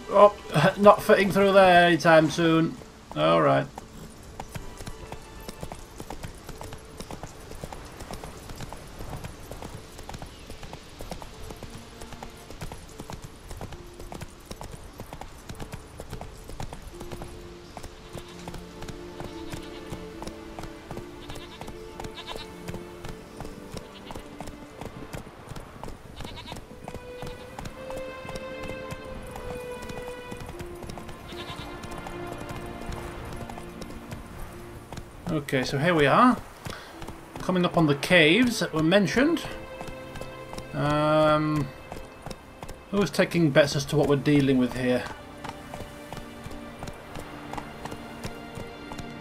Oh, not fitting through there anytime soon. Alright. Okay, so here we are, coming up on the caves that were mentioned. Who's taking bets as to what we're dealing with here?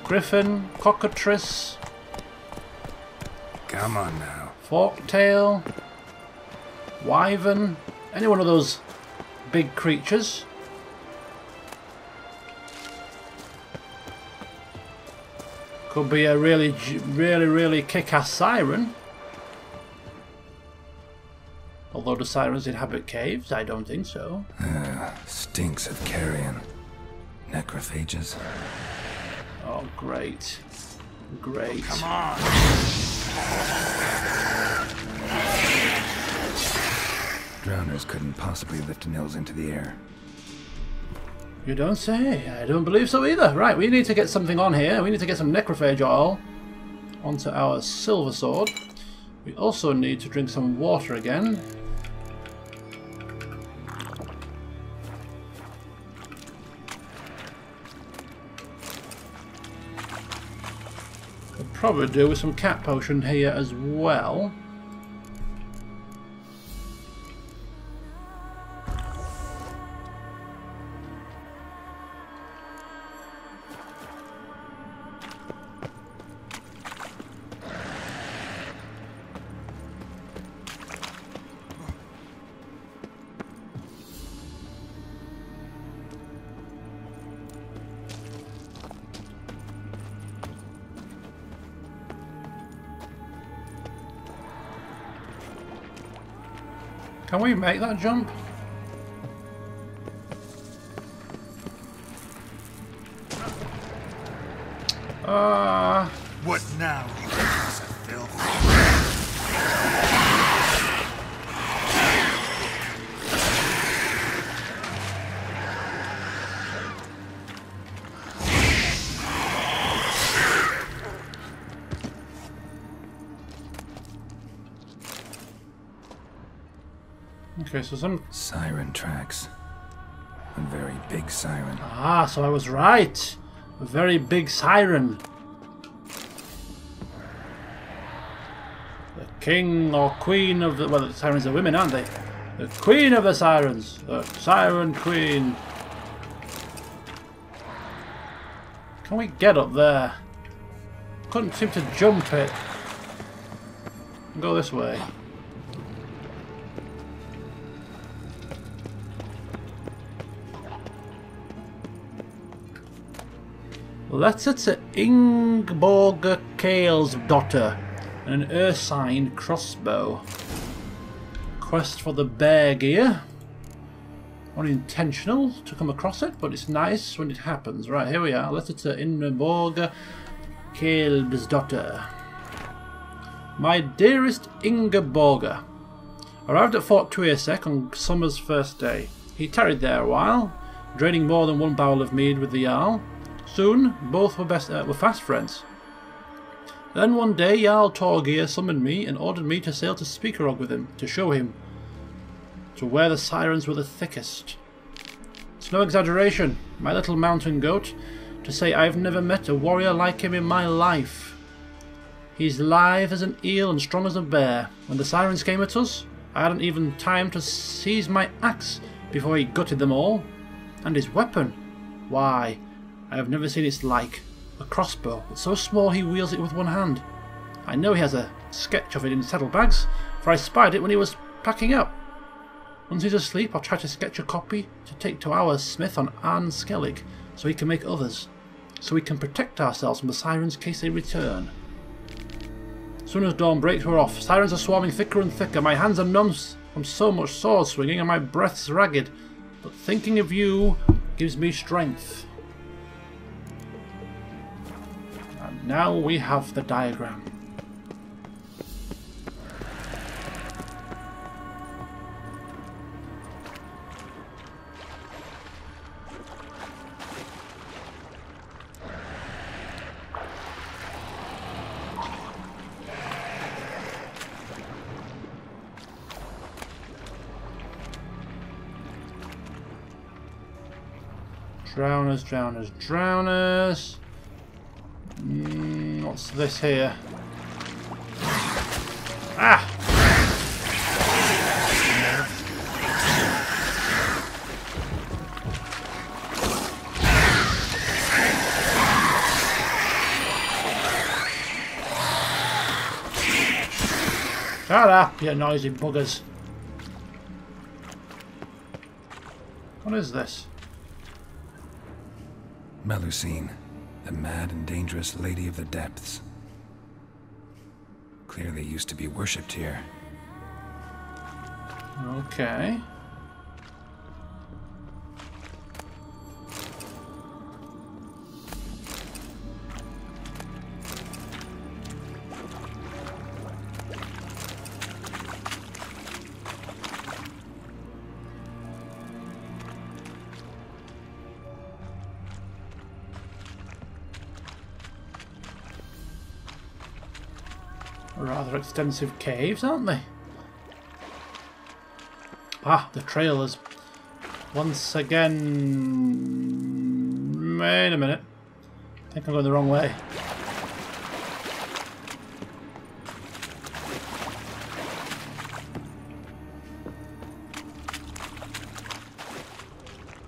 Griffin, cockatrice. Come on now. Forktail, wyvern, any one of those big creatures. Could be a really kick-ass siren. Although the sirens inhabit caves, I don't think so. Stinks of carrion. Necrophages. Oh, great. Great. Come on! Drowners couldn't possibly lift nils into the air. You don't say. I don't believe so either. Right, we need to get something on here. We need to get some necrophage oil onto our silver sword. We also need to drink some water again. Could probably do with some cat potion here as well. Can we make that jump? What now, you piece of filth? Okay, so some Siren tracks. A very big siren. Ah, so I was right. A very big siren. The king or queen of the... Well, the sirens are women, aren't they? The queen of the sirens. The siren queen. Can we get up there? Couldn't seem to jump it. Go this way. Let's it to Ingeborg Kale's daughter and an ursine crossbow. Quest for the bear gear. Unintentional to come across it, but it's nice when it happens. Right, here we are. Let's it to Ingeborg Kale's daughter. My dearest Ingeborga. Arrived at Fort Tuirsek on summer's first day. He tarried there a while, draining more than one barrel of mead with the Jarl. Soon, both were fast friends. Then one day, Jarl Torgeir summoned me and ordered me to sail to Speakerog with him, to show him to where the sirens were the thickest. It's no exaggeration, my little mountain goat, to say I've never met a warrior like him in my life. He's lithe as an eel and strong as a bear. When the sirens came at us, I hadn't even time to seize my axe before he gutted them all. And his weapon, why, I have never seen its like. A crossbow, but so small he wields it with one hand. I know he has a sketch of it in saddlebags, for I spied it when he was packing up. Once he's asleep, I'll try to sketch a copy to take to our smith on Skellige, so he can make others, so we can protect ourselves from the sirens in case they return. As soon as dawn breaks, we're off. Sirens are swarming thicker and thicker. My hands are numb from so much sword swinging, and my breath's ragged. But thinking of you gives me strength. And now we have the diagram. Drowners, drowners, drowners. What's this here? Ah! Shut up, you noisy buggers. What is this? Melusine, the mad and dangerous lady of the depths. Clearly used to be worshipped here. Okay. Rather extensive caves, aren't they? Ah, the trail is once again... Wait a minute. I think I'm going the wrong way.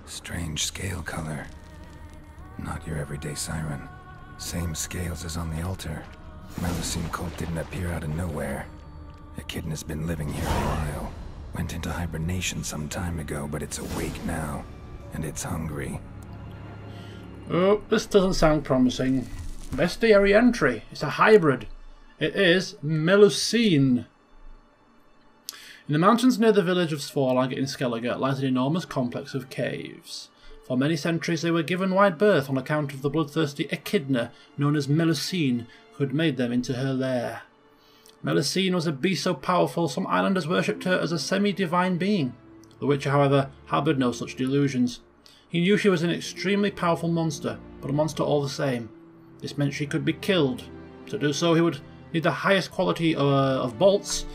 Strange scale color. Not your everyday siren. Same scales as on the altar. Melusine cult didn't appear out of nowhere. Echidna's been living here a while. Went into hibernation some time ago, but it's awake now. And it's hungry. Oh, this doesn't sound promising. Bestiary entry. It's a hybrid. It is Melusine. In the mountains near the village of Skellige in Skellige lies an enormous complex of caves. For many centuries they were given wide berth on account of the bloodthirsty echidna known as Melusine, who had made them into her lair. Melusine was a beast so powerful some islanders worshipped her as a semi-divine being. The Witcher, however, harboured no such delusions. He knew she was an extremely powerful monster, but a monster all the same. This meant she could be killed. To do so he would need the highest quality of bolts,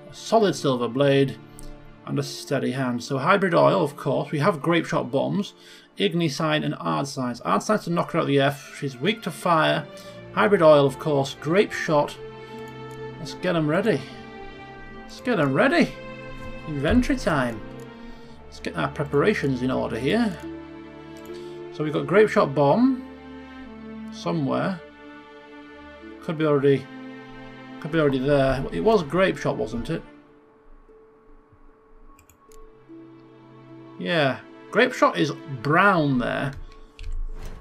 a solid silver blade, and a steady hand. So hybrid oil, of course. We have grape shot bombs, ignicine and ardsigns. Ardsigns to knock her out of the F. She's weak to fire. Hybrid oil, of course. Grape shot. Let's get them ready. Let's get them ready. Inventory time. Let's get our preparations in order here. So we've got grape shot bomb somewhere. Could be already there. It was grape shot, wasn't it? Yeah. Grape shot is brown there,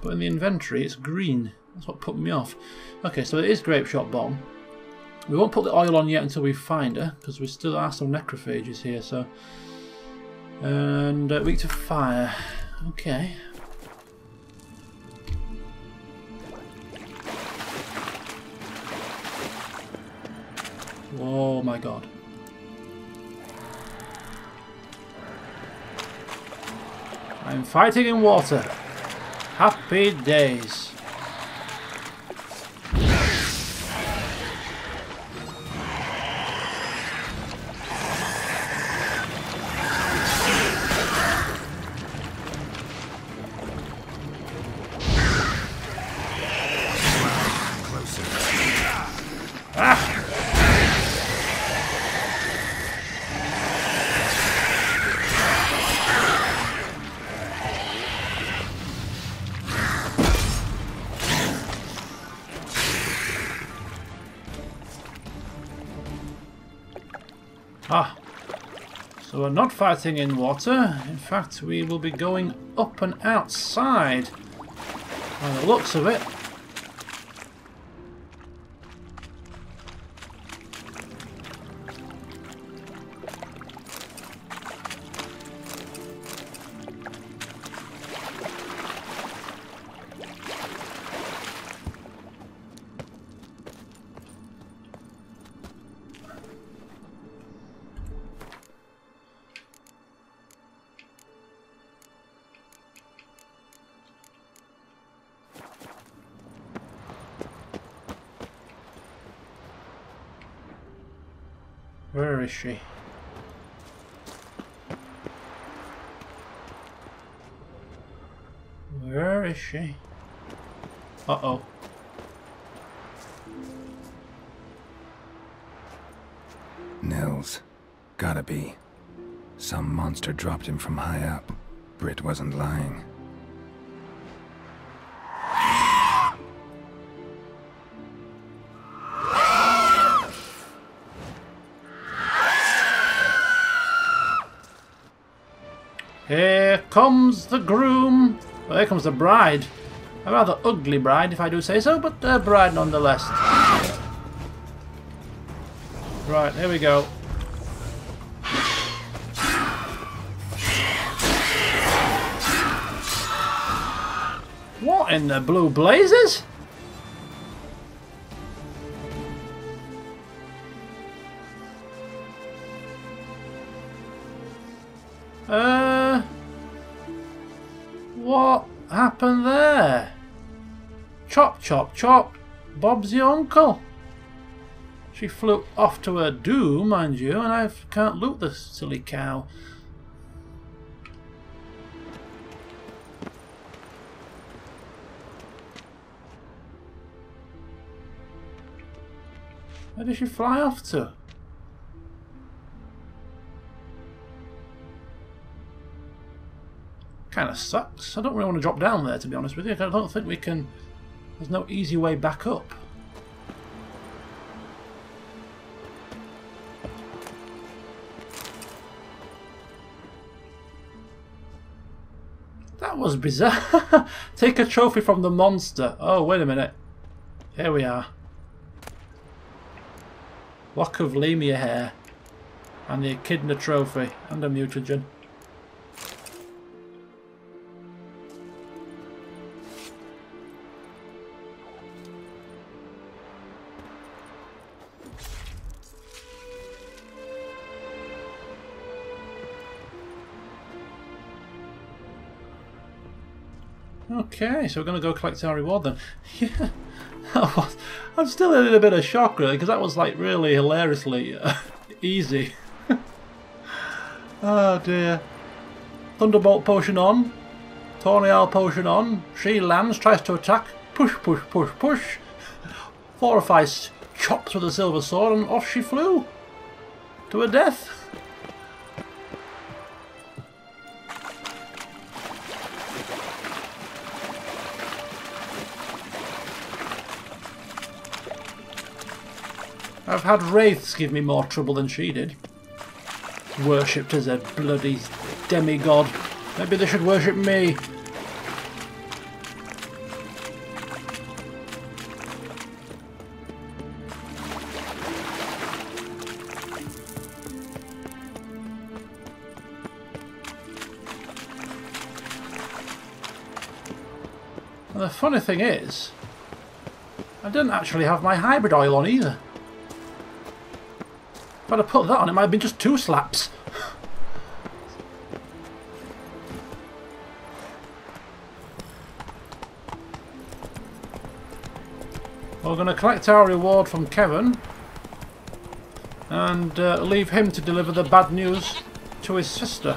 but in the inventory it's green. That's what put me off. Okay, so it is grape shot bomb. We won't put the oil on yet until we find her, because we still are some necrophages here. So, and weak to fire. Okay. Oh my god. I'm fighting in water. Happy days. So we're not fighting in water. In fact, we will be going up and outside by the looks of it. Where is she? Where is she? Uh-oh. Nils. Gotta be. Some monster dropped him from high up. Britt wasn't lying. Here comes the groom. Well, here comes the bride. A rather ugly bride, if I do say so, but a bride nonetheless. Right, here we go. What in the blue blazes? What happened there? Chop, chop, chop. Bob's your uncle. She flew off to her doom, mind you, and I can't loot the silly cow. Where did she fly off to? Kind of sucks. I don't really want to drop down there, to be honest with you. I don't think we can... There's no easy way back up. That was bizarre. Take a trophy from the monster. Oh, wait a minute. Here we are. Lock of lemur hair. And the echidna trophy. And a mutagen. Okay, so we're going to go collect our reward then. Yeah, I'm still in a bit of shock really, because that was like really hilariously easy. Oh dear. Thunderbolt potion on. Tornado potion on. She lands, tries to attack. Push, push, push, push. 4 or 5 chops with a silver sword and off she flew. To her death. I've had wraiths give me more trouble than she did. Worshipped as a bloody demigod. Maybe they should worship me. And the funny thing is, I didn't actually have my hybrid oil on either. If I'd have put that on, it might have been just 2 slaps. We're going to collect our reward from Kevin and leave him to deliver the bad news to his sister.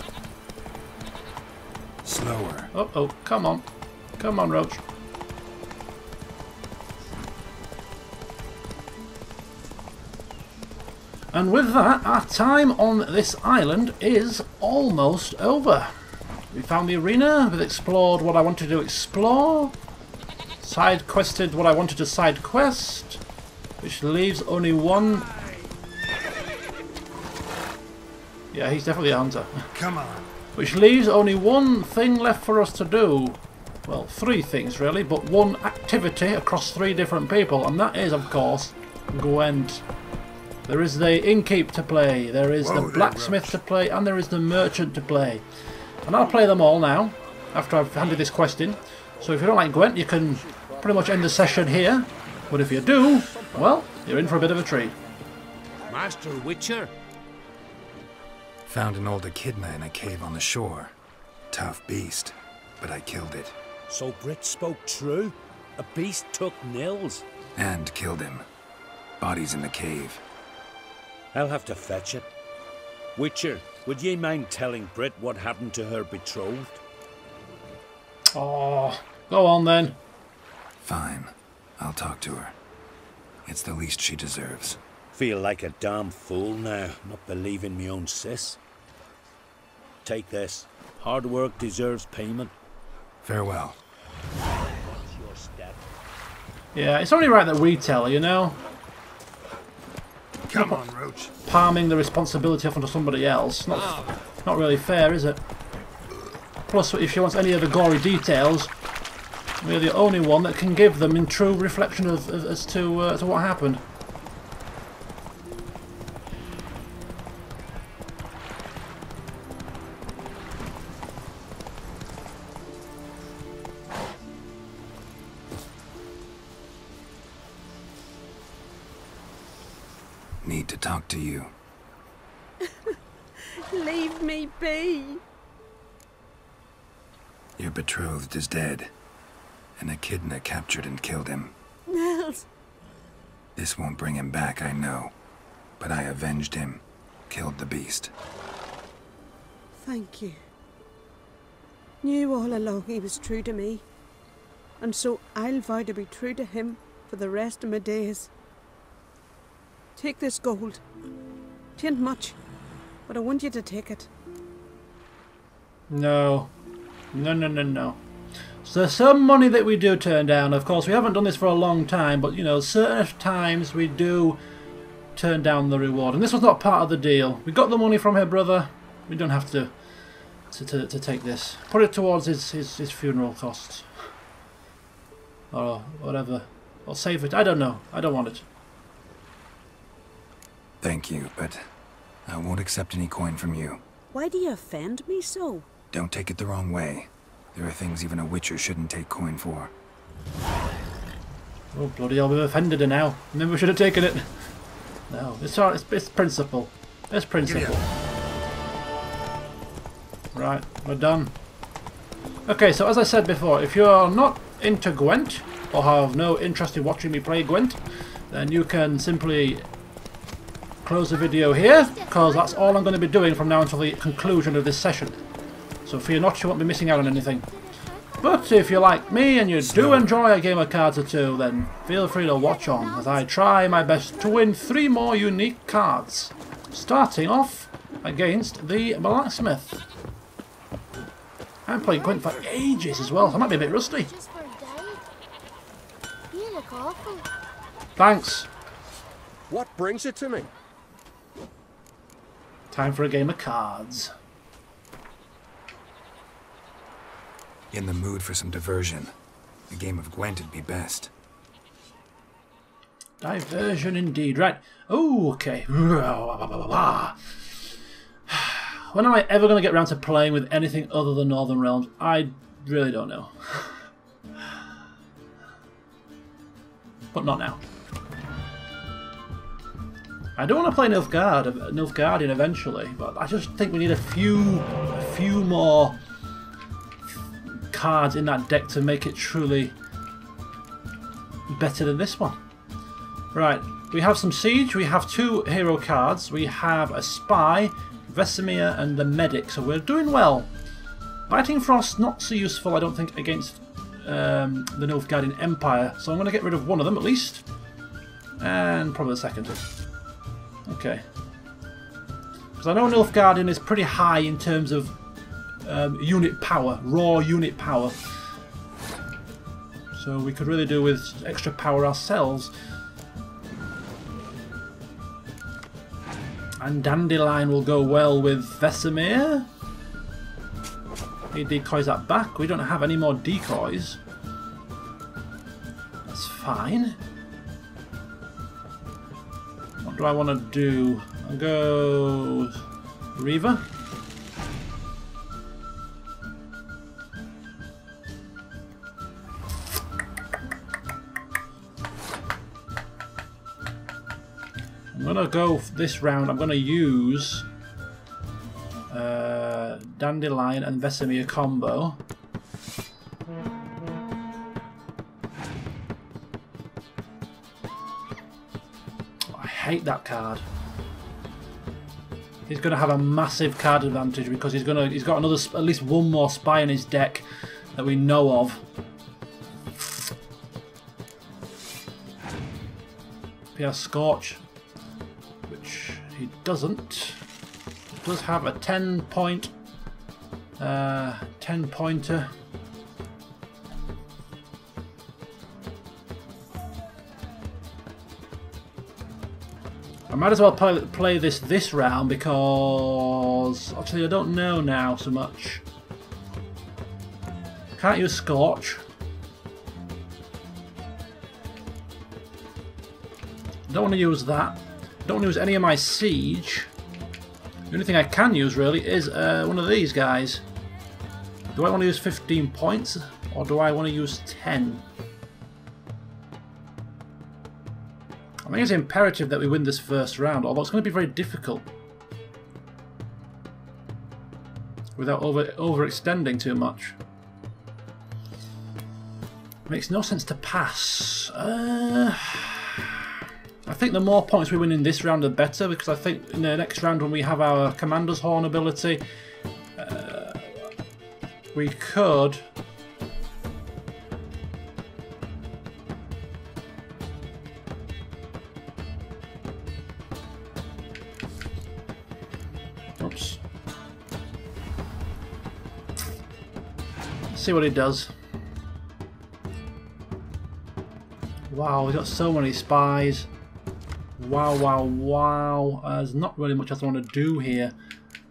Slower. Uh-oh, come on. Come on, Roach. And with that, our time on this island is almost over. We found the arena, we've explored what I wanted to explore, side quested what I wanted to side quest, which leaves only one... Yeah, he's definitely a hunter. Come on. Which leaves only one thing left for us to do. Well, 3 things really, but one activity across 3 different people, and that is, of course, Gwent. There is the innkeep to play, there is the blacksmith to play, and there is the merchant to play. And I'll play them all now, after I've handed this quest in. So if you don't like Gwent, you can pretty much end the session here. But if you do, well, you're in for a bit of a treat. Master Witcher? Found an old echidna in a cave on the shore. Tough beast, but I killed it. So Britt spoke true? A beast took Nils? And killed him. Body's in the cave. I'll have to fetch it. Witcher, would ye mind telling Brit what happened to her betrothed? Oh, go on then. Fine. I'll talk to her. It's the least she deserves. Feel like a damn fool now, not believing me own sis. Take this. Hard work deserves payment. Farewell. Watch your step. Yeah, it's only right that we tell her, you know? Come on, Roach. Palming the responsibility off onto somebody else. Not really fair, is it? Plus, if she wants any of the gory details, we're the only one that can give them in true reflection as to what happened. Need to talk to you. Leave me be. Your betrothed is dead, and Echidna captured and killed him. Nels. This won't bring him back, I know, but I avenged him, killed the beast. Thank you. Knew all along he was true to me, and so I'll vow to be true to him for the rest of my days. Take this gold. 'Tain't much, but I want you to take it. No. No. So there's some money that we do turn down. Of course, we haven't done this for a long time, but you know, certain times we do turn down the reward. And this was not part of the deal. We got the money from her brother. We don't have to take this. Put it towards his funeral costs. Or whatever. Or save it. I don't know. I don't want it. Thank you, but I won't accept any coin from you. Why do you offend me so? Don't take it the wrong way. There are things even a Witcher shouldn't take coin for. Oh bloody hell, we've offended her now. Maybe we should have taken it. No, it's principle. It's principle. Right, we're done. Okay, so as I said before, if you're not into Gwent, or have no interest in watching me play Gwent, then you can simply close the video here, because that's all I'm going to be doing from now until the conclusion of this session. So fear not, you won't be missing out on anything. But if you're like me and you do enjoy a game of cards or two, then feel free to watch on as I try my best to win 3 more unique cards. Starting off against the blacksmith. I'm playing Gwent for ages as well, so I might be a bit rusty. Just for a day? You look awful. Thanks. What brings it to me? Time for a game of cards. In the mood for some diversion. A game of Gwent would be best. Diversion indeed. Right. Oh, okay. When am I ever going to get around to playing with anything other than Northern Realms? I really don't know. But not now. I do want to play Nilfgaardian eventually, but I just think we need a few more cards in that deck to make it truly better than this one. Right, we have some siege, we have 2 hero cards, we have a spy, Vesemir and the medic, so we're doing well. Biting Frost, not so useful I don't think against the Nilfgaardian Empire, so I'm going to get rid of one of them at least, and probably the second. Okay. Because I know Nilfgaardian is pretty high in terms of unit power, raw unit power. So we could really do with extra power ourselves. And Dandelion will go well with Vesemir. He decoys that back. We don't have any more decoys. That's fine. What do I want to do? I'll go Reaver. I'm going to go this round, I'm going to use Dandelion and Vesemir combo. Oh, I hate that card. he's going to have a massive card advantage because he's got another, at least one more spy in his deck that we know of. If he has Scorch, which he doesn't, he does have a 10-pointer. I might as well play this round because actually I don't know now so much. Can't use Scorch. Don't want to use that. Don't want to use any of my siege. The only thing I can use really is one of these guys. Do I want to use 15 points or do I want to use 10? I think it's imperative that we win this first round, although it's going to be very difficult without overextending too much. Makes no sense to pass. I think the more points we win in this round the better, because I think in the next round when we have our Commander's Horn ability, we could... Oops. See what he does. Wow, we've got so many spies. Wow, wow, wow. There's not really much else I want to do here.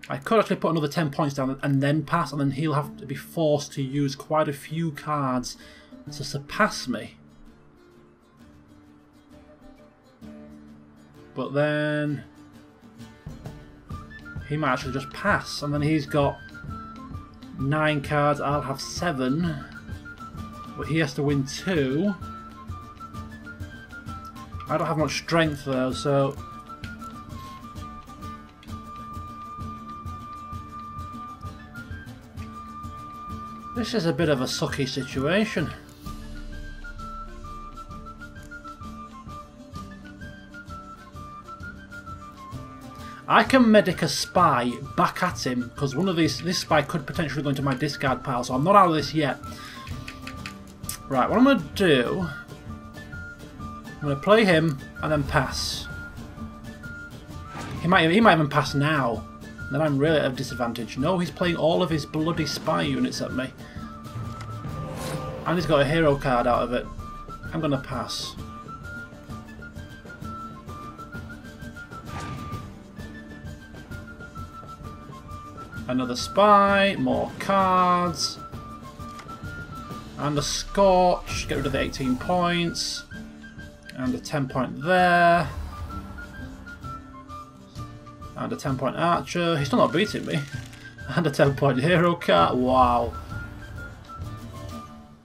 I could actually put another 10 points down and then pass, and then he'll have to be forced to use quite a few cards to surpass me. But then he might actually just pass, and then he's got 9 cards, I'll have 7. But he has to win 2. I don't have much strength though, so... This is a bit of a sucky situation. I can medic a spy back at him, because one of this spy could potentially go into my discard pile, so I'm not out of this yet. Right, what I'm going to do... I'm going to play him and then pass. He might even pass now. Then I'm really at a disadvantage. No, he's playing all of his bloody spy units at me. And he's got a hero card out of it. I'm going to pass. Another spy, more cards. And a Scorch, get rid of the 18 points. And a 10-point there. And a 10-point archer. He's still not beating me. And a 10-point hero card. Wow.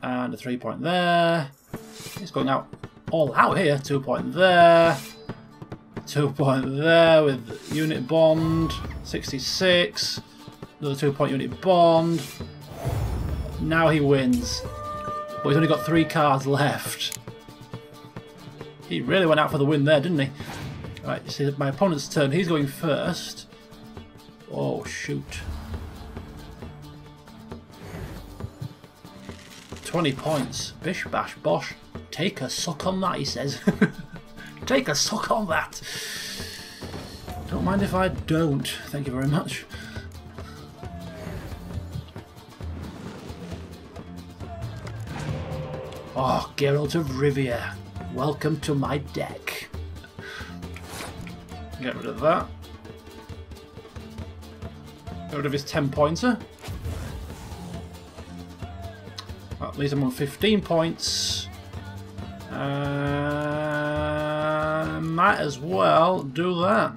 And a 3-point there. He's going out all out here. 2-point there. 2-point there with unit bond. 66. Another 2-point unit bond. Now he wins. But he's only got 3 cards left. He really went out for the win there, didn't he? Right, you see my opponent's turn. He's going first. Oh, shoot. 20 points. Bish, bash, bosh. Take a suck on that, he says. Take a suck on that. Don't mind if I don't. Thank you very much. Oh, Geralt of Rivia. Welcome to my deck. Get rid of that. Get rid of his 10-pointer. That leaves him on 15 points. Might as well do that.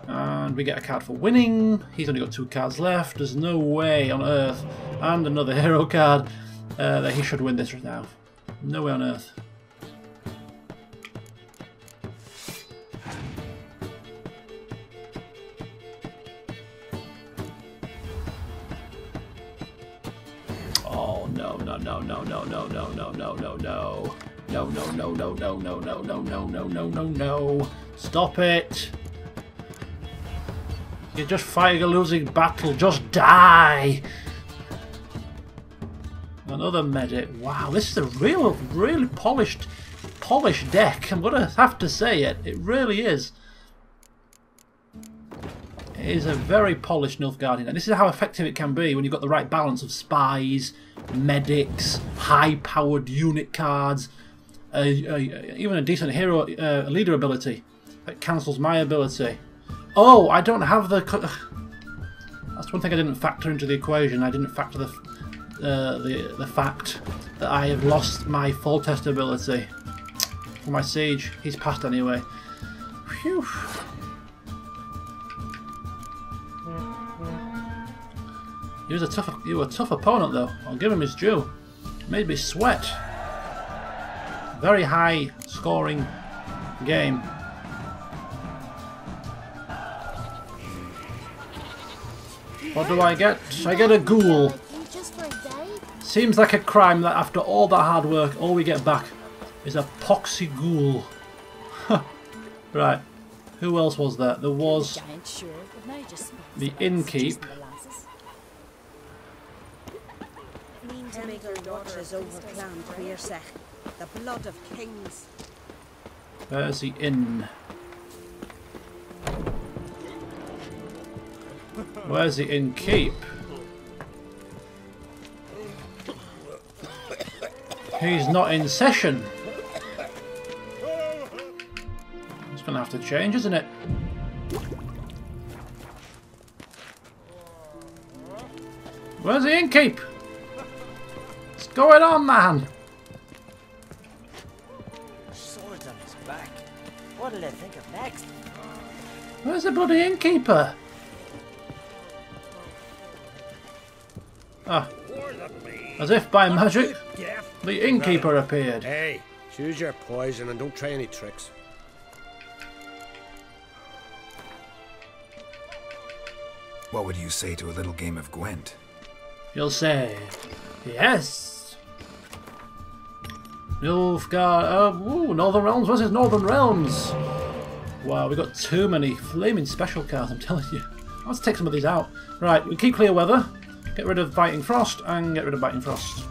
And we get a card for winning. He's only got 2 cards left. There's no way on earth. And another hero card that he should win this right now. No way on earth. Oh no no no no no no no no no no no. No, no, no, no, no, no, no, no, no, no, no, no, no. Stop it. You're just fighting a losing battle. Just die. Another medic. Wow, this is a really polished deck. I'm going to have to say it. It really is. It is a very polished Nilfgaardian. And this is how effective it can be when you've got the right balance of spies, medics, high-powered unit cards, even a decent hero leader ability that cancels my ability. Oh, I don't have the... That's one thing I didn't factor into the equation. I didn't factor the fact that I have lost my full test ability for my siege. He's passed anyway. Phew. He was a tough opponent though. I'll give him his due. Made me sweat. Very high scoring game. What do I get? I get a ghoul. Seems like a crime that after all that hard work, all we get back is a poxy ghoul. Right. Who else was there? There was the innkeep. The blood of kings. There's the inn. Where's the innkeep? He's not in session. It's gonna have to change, isn't it? Where's the innkeep? What's going on, man? Swords on his back. What'll they think of next? Where's the bloody innkeeper? Ah, as if by magic, the innkeeper appeared. Hey, choose your poison and don't try any tricks. What would you say to a little game of Gwent? You'll say, yes. Nilfgaard, Northern Realms versus Northern Realms. Wow, we got too many flaming special cards, I'm telling you. Let's take some of these out. Right, we keep clear weather. Get rid of Biting Frost and get rid of Biting Frost.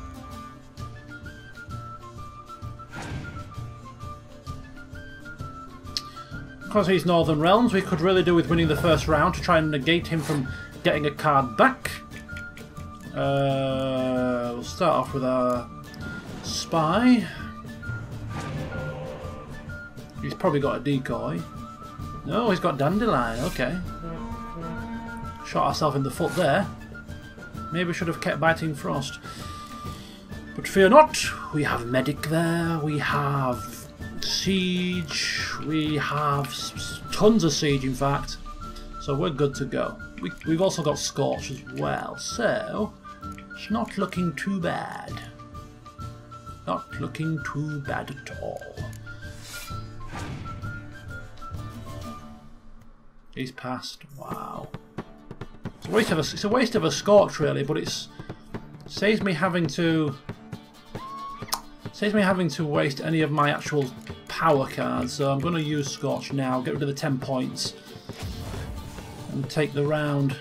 Because he's Northern Realms, we could really do with winning the first round to try and negate him from getting a card back. We'll start off with our spy. He's probably got a decoy. No, he's got Dandelion, okay. Shot ourselves in the foot there. Maybe we should have kept Biting Frost. But fear not, we have Medic there, we have Siege, we have tons of Siege in fact. So we're good to go. We've also got Scorch as well, so it's not looking too bad. Not looking too bad at all. He's passed, wow. It's a waste of a Scorch really, but it saves me having to waste any of my actual power cards. So I'm going to use Scorch now, get rid of the 10 points, and take the round.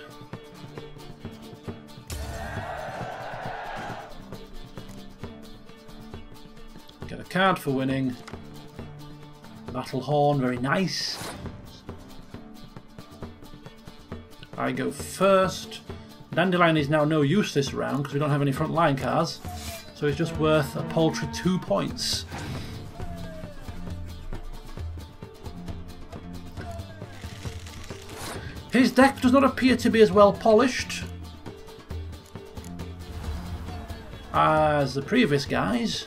Get a card for winning. Battle Horn, very nice. I go first. Dandelion is now no use this round because we don't have any front line cards, so it's just worth a paltry 2 points. His deck does not appear to be as well polished as the previous guys.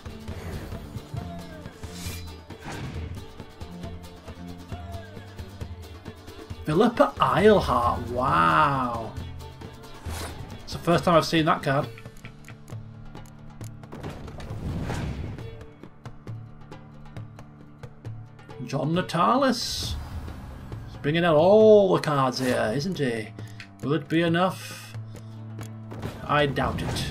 Philippa Eilhart, wow. It's the first time I've seen that card. John Natalis. He's bringing out all the cards here, isn't he? Will it be enough? I doubt it.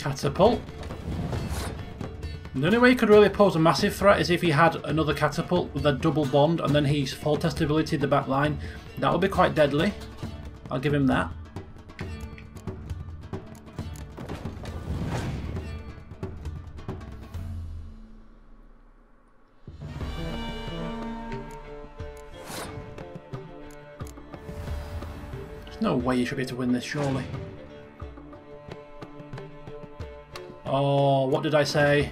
Catapult. The only way he could really pose a massive threat is if he had another catapult with a double bond and then he's full testability in the back line. That would be quite deadly. I'll give him that. There's no way you should be able to win this, surely. Oh, what did I say?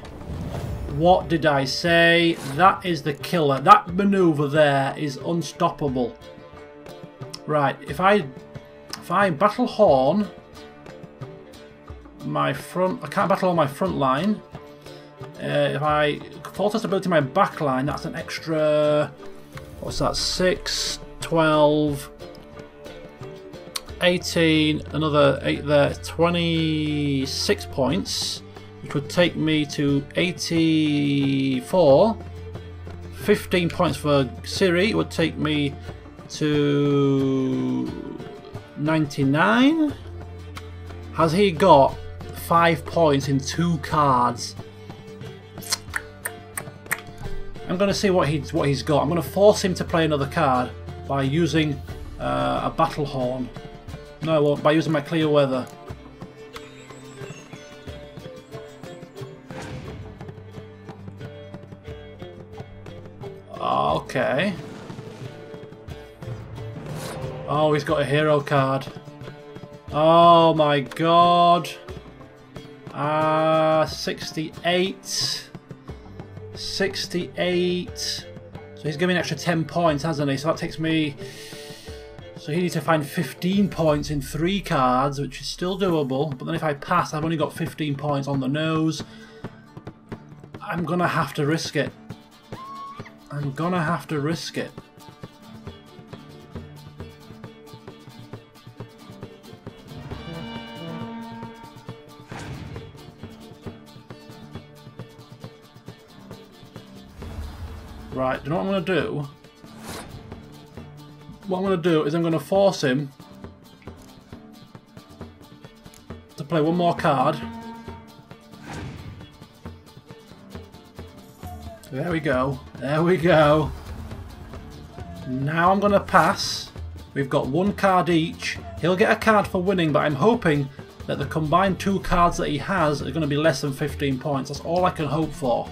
What did I say? That is the killer. That maneuver there is unstoppable. Right, if I battle horn my front, I can't battle on my front line. If I full test ability my back line, that's an extra, what's that, 6, 12, 18, another 8 there, 26 points, which would take me to 84. 15 points for Siri, it would take me to 99. Has he got 5 points in 2 cards? I'm going to see what he's got. I'm going to force him to play another card by using a battle horn. No, I won't. By using my clear weather. Okay. Oh, he's got a hero card. Oh my god. 68. 68. So he's giving an extra 10 points, hasn't he? So that takes me... So he needs to find 15 points in 3 cards, which is still doable. But then if I pass, I've only got 15 points on the nose. I'm gonna have to risk it. I'm gonna have to risk it. Right, do you know what I'm going to do? What I'm going to do is I'm going to force him to play one more card. There we go. There we go. Now I'm going to pass. We've got 1 card each. He'll get a card for winning, but I'm hoping that the combined 2 cards that he has are going to be less than 15 points. That's all I can hope for.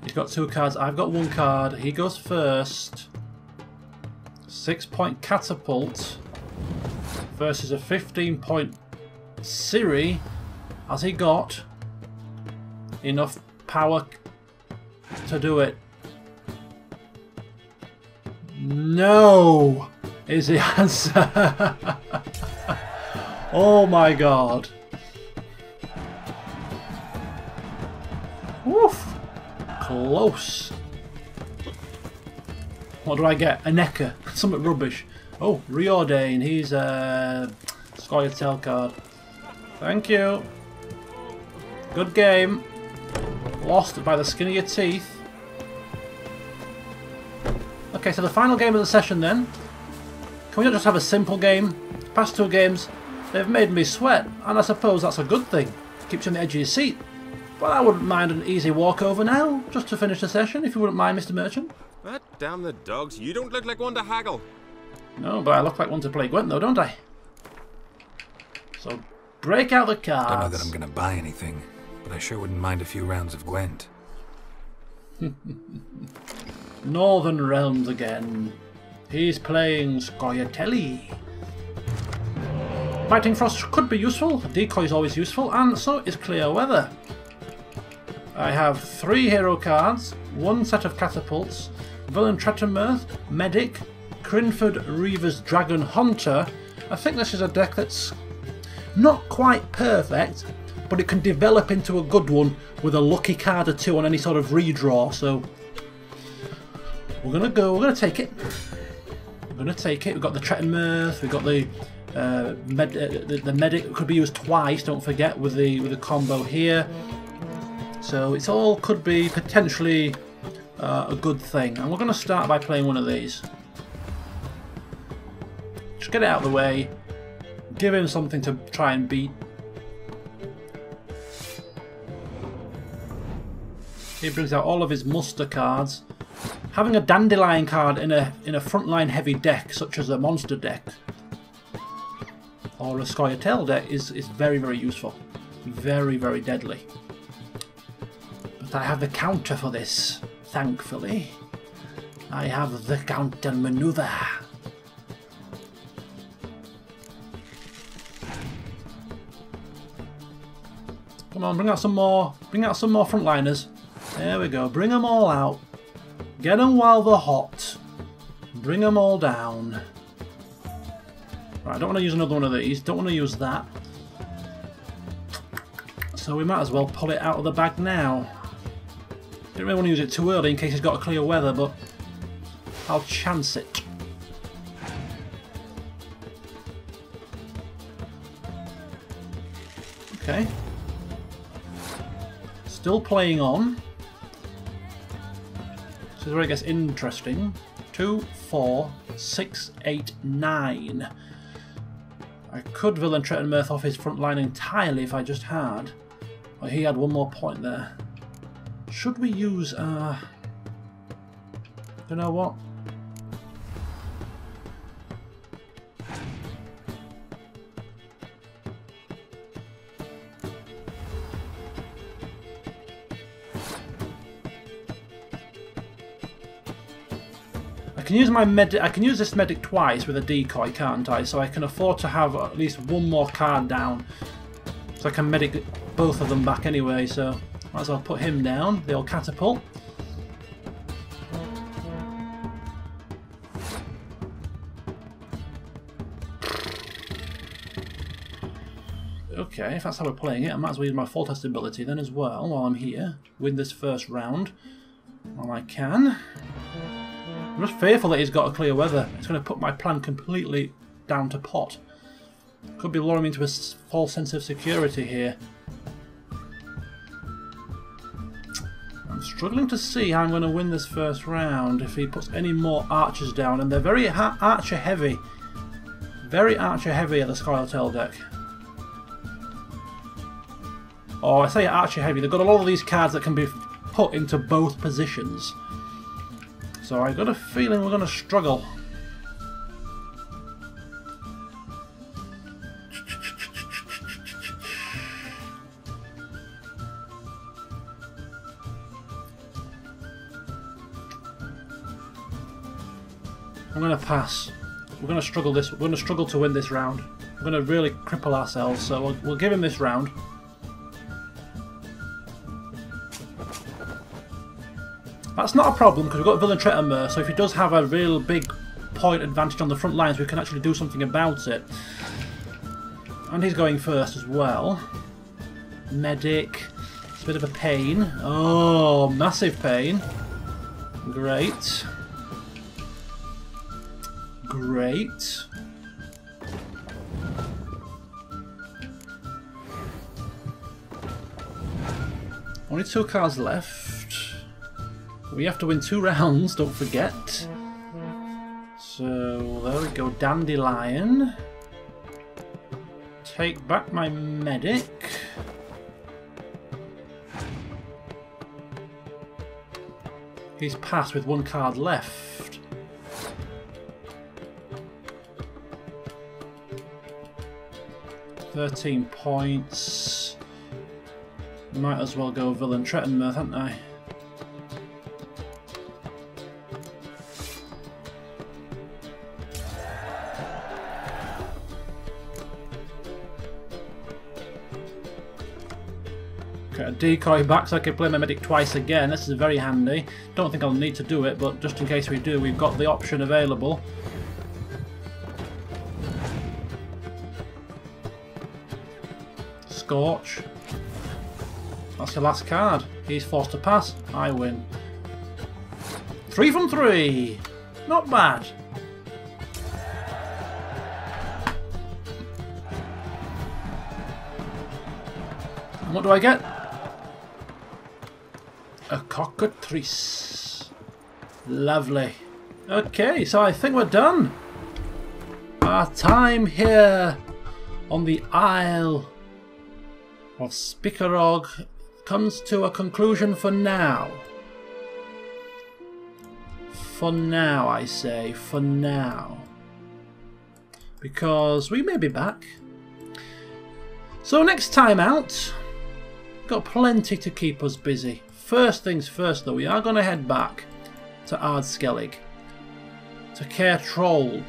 He's got 2 cards. I've got 1 card. He goes first. 6-point catapult versus a 15-point Siri. Has he got enough power to do it? No, is the answer. Oh my god. Woof. Close. What do I get? A Necker. Something rubbish. Oh, Reordain. He's a Skellige card. Thank you. Good game. Lost by the skin of your teeth. Okay, so the final game of the session then. Can we not just have a simple game? Past 2 games, they've made me sweat, and I suppose that's a good thing. Keeps you on the edge of your seat. But I wouldn't mind an easy walkover now, just to finish the session, if you wouldn't mind, Mr. Merchant. But damn the dogs, you don't look like one to haggle. No, but I look like one to play Gwent though, don't I? So, break out the cards. Don't know that I'm gonna buy anything, but I sure wouldn't mind a few rounds of Gwent. Northern Realms again. He's playing Skellige. Biting Frost could be useful, Decoy is always useful, and so is Clear Weather. I have 3 hero cards, 1 set of catapults, Villain Tretemirth, Medic, Crinford Reaver's Dragon Hunter. I think this is a deck that's not quite perfect, but it can develop into a good one with a lucky card or 2 on any sort of redraw, so we're gonna take it. We're gonna take it. We've got the Tretemirth, we've got the The medic could be used twice, don't forget, with the combo here. So it's all could be potentially a good thing. And we're going to start by playing one of these. Just get it out of the way. Give him something to try and beat. He brings out all of his muster cards. Having a dandelion card in a frontline heavy deck, such as a monster deck or a Skellige deck, is very, very useful. Very, very deadly. But I have the counter for this, thankfully. I have the counter maneuver. Come on, bring out some more. Bring out some more frontliners. There we go. Bring them all out. Get them while they're hot. Bring them all down. Right, I don't want to use another one of these. Don't want to use that. So we might as well pull it out of the bag now. Didn't really want to use it too early in case it's got a clear weather, but I'll chance it. Okay. Still playing on. This is where it gets interesting. 2, 4, 6, 8, 9. I could villain Tretton Mirth off his front line entirely if I just had. But he had one more point there. Should we use you know what? I can use this medic twice with a decoy, can't I? So I can afford to have at least one more card down. So I can medic both of them back anyway, so might as well put him down, the old catapult. Okay, if that's how we're playing it, I might as well use my full test ability then as well while I'm here. Win this first round while I can. I'm just fearful that he's got a clear weather. It's going to put my plan completely down to pot. Could be luring me into a false sense of security here. I'm struggling to see how I'm going to win this first round if he puts any more archers down, and they're very archer heavy. Very archer heavy at the Skellige deck. Oh, I say archer heavy. They've got a lot of these cards that can be put into both positions. So I've got a feeling we're going to struggle. I'm going to pass. We're going to struggle this. We're going to struggle to win this round. We're going to really cripple ourselves. So we'll give him this round. That's not a problem because we've got Villain Tretton Mirth, so if he does have a real big point advantage on the front lines, we can actually do something about it. And he's going first as well. Medic. It's a bit of a pain. Oh, massive pain. Great. Great. Only 2 cards left. We have to win 2 rounds, don't forget. So, there we go, Dandelion. Take back my medic. He's passed with 1 card left. $13 points. Might as well go Villain Tretton Mirth, hadn't I? Get a decoy back so I can play my medic twice again. This is very handy. Don't think I'll need to do it, but just in case we do, we've got the option available. Scorch. That's the last card. He's forced to pass. I win. 3 from 3. Not bad. what do I get? A cockatrice. Lovely. Okay, so I think we're done. Our time here on the Isle of Spikarog comes to a conclusion for now. For now, I say. For now. Because we may be back. So next time out, got plenty to keep us busy. First things first though, we are going to head back to Skellige, to Caer Trold,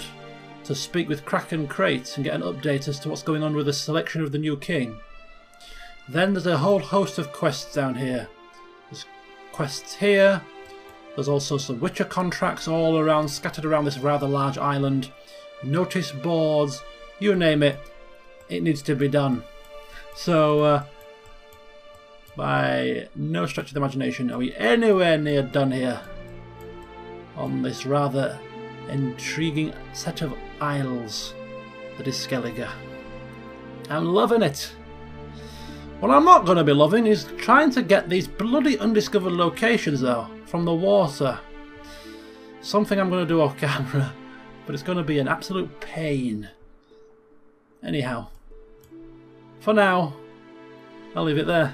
to speak with Kraken Crate and get an update as to what's going on with the selection of the new king. Then there's a whole host of quests down here. There's quests here, there's also some Witcher contracts all around, scattered around this rather large island. Notice boards, you name it, it needs to be done. So, by no stretch of the imagination are we anywhere near done here on this rather intriguing set of isles that is Skellige. I'm loving it. What I'm not going to be loving is trying to get these bloody undiscovered locations though from the water. Something I'm going to do off camera, but it's going to be an absolute pain. Anyhow, for now, I'll leave it there.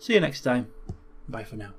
See you next time. Bye for now.